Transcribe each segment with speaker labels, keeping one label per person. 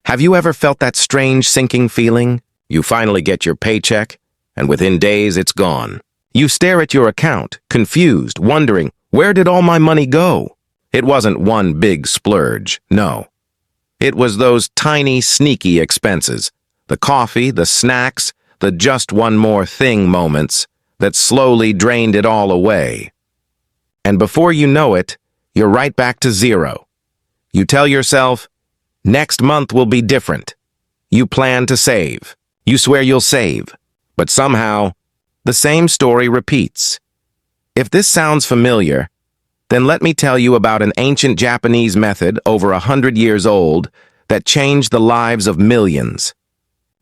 Speaker 1: Have you ever felt that strange sinking feeling? You finally get your paycheck, and within days it's gone. You stare at your account, confused, wondering, where did all my money go? It wasn't one big splurge, no. It was those tiny, sneaky expenses, the coffee, the snacks, the just one more thing moments that slowly drained it all away. And before you know it, you're right back to zero. You tell yourself, next month will be different. You plan to save. You swear you'll save. But somehow, the same story repeats. If this sounds familiar, then let me tell you about an ancient Japanese method over 100 years old that changed the lives of millions.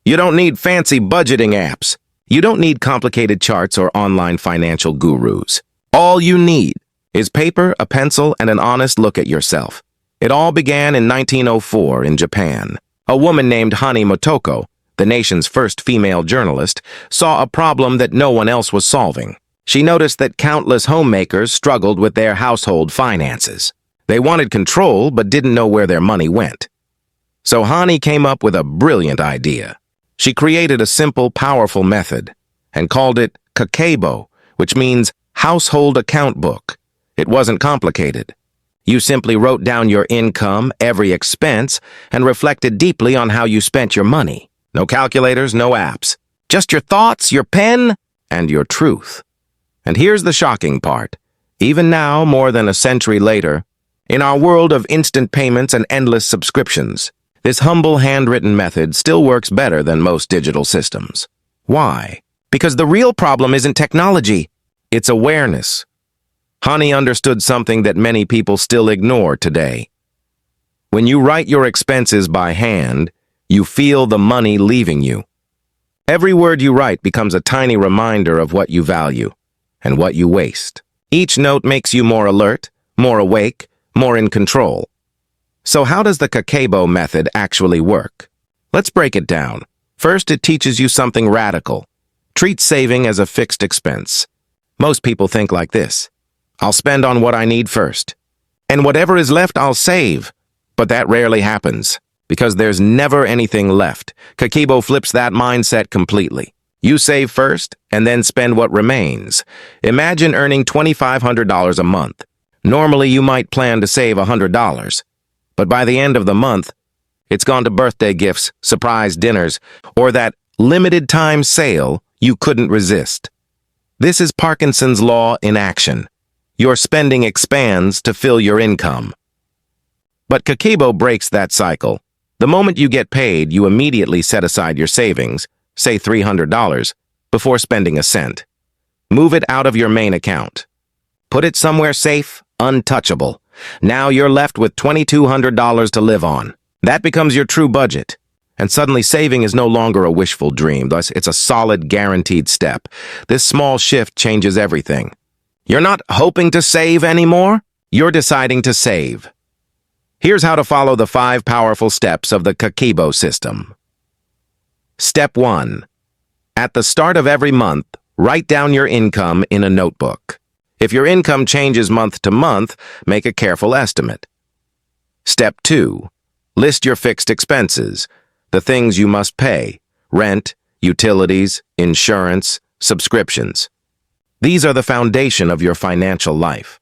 Speaker 1: You don't need fancy budgeting apps. You don't need complicated charts or online financial gurus. All you need is paper, a pencil, and an honest look at yourself. It all began in 1904 in Japan. A woman named Hani Motoko, the nation's first female journalist, saw a problem that no one else was solving. She noticed that countless homemakers struggled with their household finances. They wanted control but didn't know where their money went. So Hani came up with a brilliant idea. She created a simple, powerful method and called it Kakeibo, which means household account book. It wasn't complicated. You simply wrote down your income, every expense, and reflected deeply on how you spent your money. No calculators, no apps. Just your thoughts, your pen, and your truth. And here's the shocking part. Even now, more than a century later, in our world of instant payments and endless subscriptions, this humble handwritten method still works better than most digital systems. Why? Because the real problem isn't technology, it's awareness. Hani understood something that many people still ignore today. When you write your expenses by hand, you feel the money leaving you. Every word you write becomes a tiny reminder of what you value and what you waste. Each note makes you more alert, more awake, more in control. So how does the Kakeibo method actually work? Let's break it down. First, it teaches you something radical. Treat saving as a fixed expense. Most people think like this. I'll spend on what I need first, and whatever is left I'll save. But that rarely happens, because there's never anything left. Kakeibo flips that mindset completely. You save first, and then spend what remains. Imagine earning $2,500 a month. Normally you might plan to save $100, but by the end of the month, it's gone to birthday gifts, surprise dinners, or that limited time sale you couldn't resist. This is Parkinson's law in action. Your spending expands to fill your income. But Kakeibo breaks that cycle. The moment you get paid, you immediately set aside your savings, say $300, before spending a cent. Move it out of your main account. Put it somewhere safe, untouchable. Now you're left with $2,200 to live on. That becomes your true budget. And suddenly saving is no longer a wishful dream, thus it's a solid, guaranteed step. This small shift changes everything. You're not hoping to save anymore, you're deciding to save. Here's how to follow the 5 powerful steps of the Kakeibo system. Step 1. At the start of every month, write down your income in a notebook. If your income changes month to month, make a careful estimate. Step 2. List your fixed expenses, the things you must pay, rent, utilities, insurance, subscriptions. These are the foundation of your financial life.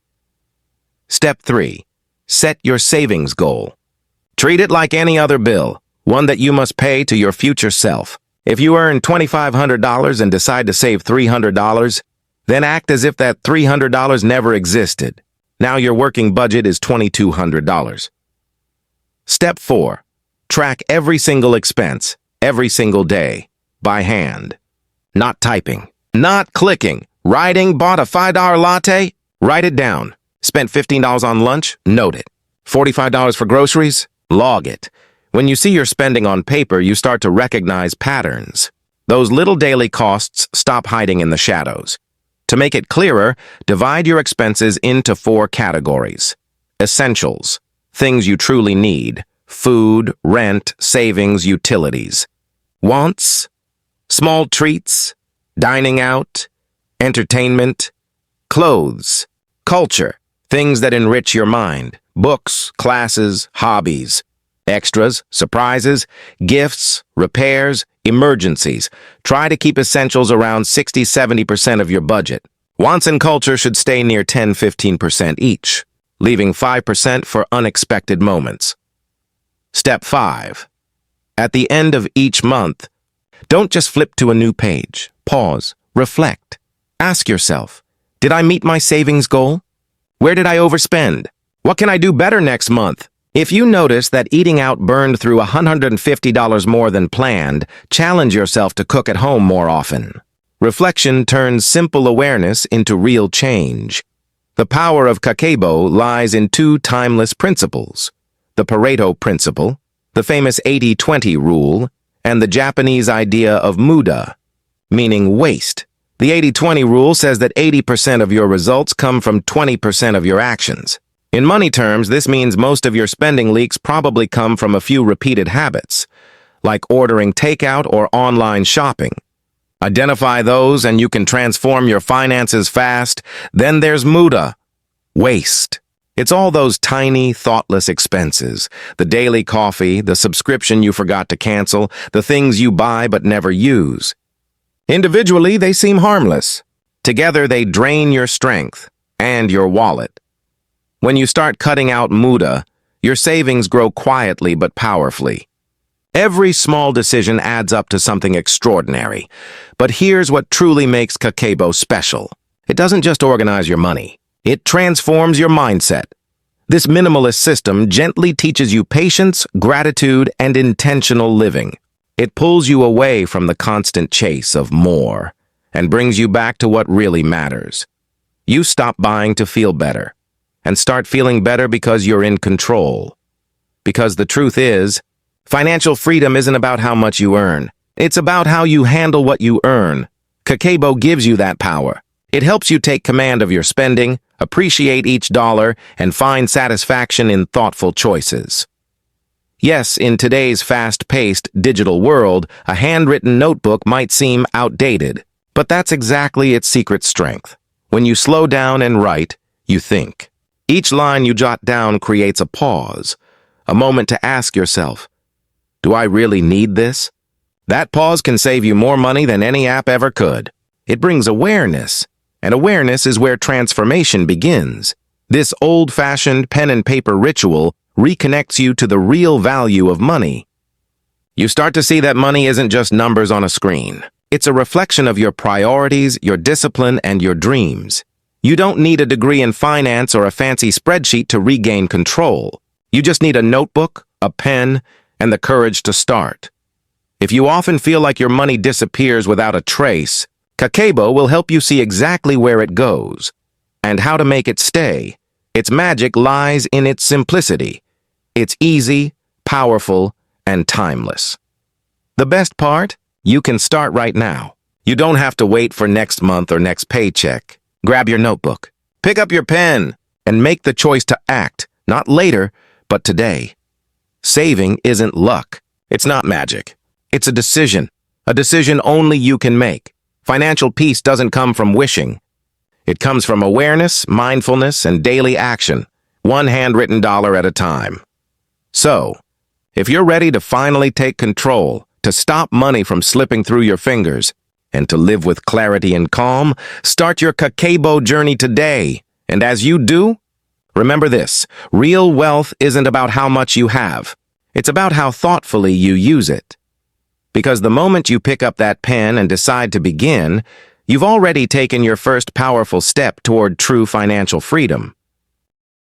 Speaker 1: Step 3. Set your savings goal. Treat it like any other bill, one that you must pay to your future self. If you earn $2,500 and decide to save $300, then act as if that $300 never existed. Now your working budget is $2,200. Step 4. Track every single expense, every single day, by hand. Not typing, not clicking. Writing, bought a $5 latte? Write it down. Spent $15 on lunch? Note it. $45 for groceries? Log it. When you see your spending on paper, you start to recognize patterns. Those little daily costs stop hiding in the shadows. To make it clearer, divide your expenses into 4 categories. Essentials, things you truly need. Food, rent, savings, utilities. Wants, small treats, dining out, entertainment, clothes, culture, things that enrich your mind, books, classes, hobbies. Extras, surprises, gifts, repairs, emergencies. Try to keep essentials around 60–70% of your budget. Wants and culture should stay near 10–15% each, leaving 5% for unexpected moments. Step 5. At the end of each month, don't just flip to a new page. Pause, reflect. Ask yourself, did I meet my savings goal? Where did I overspend? What can I do better next month? If you notice that eating out burned through $150 more than planned, challenge yourself to cook at home more often. Reflection turns simple awareness into real change. The power of Kakeibo lies in two timeless principles: the Pareto principle, the famous 80–20 rule, and the Japanese idea of muda, meaning waste. The 80–20 rule says that 80% of your results come from 20% of your actions. In money terms, this means most of your spending leaks probably come from a few repeated habits, like ordering takeout or online shopping. Identify those and you can transform your finances fast. Then there's muda, waste. It's all those tiny, thoughtless expenses. The daily coffee, the subscription you forgot to cancel, the things you buy but never use. Individually, they seem harmless. Together, they drain your strength and your wallet. When you start cutting out muda, your savings grow quietly but powerfully. Every small decision adds up to something extraordinary. But here's what truly makes Kakeibo special. It doesn't just organize your money. It transforms your mindset. This minimalist system gently teaches you patience, gratitude, and intentional living. It pulls you away from the constant chase of more and brings you back to what really matters. You stop buying to feel better and start feeling better because you're in control. Because the truth is, financial freedom isn't about how much you earn. It's about how you handle what you earn. Kakeibo gives you that power. It helps you take command of your spending, appreciate each dollar, and find satisfaction in thoughtful choices. Yes, in today's fast-paced digital world, a handwritten notebook might seem outdated, but that's exactly its secret strength. When you slow down and write, you think. Each line you jot down creates a pause, a moment to ask yourself, do I really need this? That pause can save you more money than any app ever could. It brings awareness, and awareness is where transformation begins. This old-fashioned pen and paper ritual reconnects you to the real value of money. You start to see that money isn't just numbers on a screen. It's a reflection of your priorities, your discipline, and your dreams. You don't need a degree in finance or a fancy spreadsheet to regain control. You just need a notebook, a pen, and the courage to start. If you often feel like your money disappears without a trace, Kakeibo will help you see exactly where it goes and how to make it stay. Its magic lies in its simplicity. It's easy, powerful, and timeless. The best part? You can start right now. You don't have to wait for next month or next paycheck. Grab your notebook, pick up your pen, and make the choice to act, not later, but today. Saving isn't luck. It's not magic. It's a decision only you can make. Financial peace doesn't come from wishing. It comes from awareness, mindfulness, and daily action, one handwritten dollar at a time. So, if you're ready to finally take control, to stop money from slipping through your fingers, and to live with clarity and calm, start your Kakeibo journey today. And as you do, remember this: real wealth isn't about how much you have. It's about how thoughtfully you use it. Because the moment you pick up that pen and decide to begin, you've already taken your first powerful step toward true financial freedom.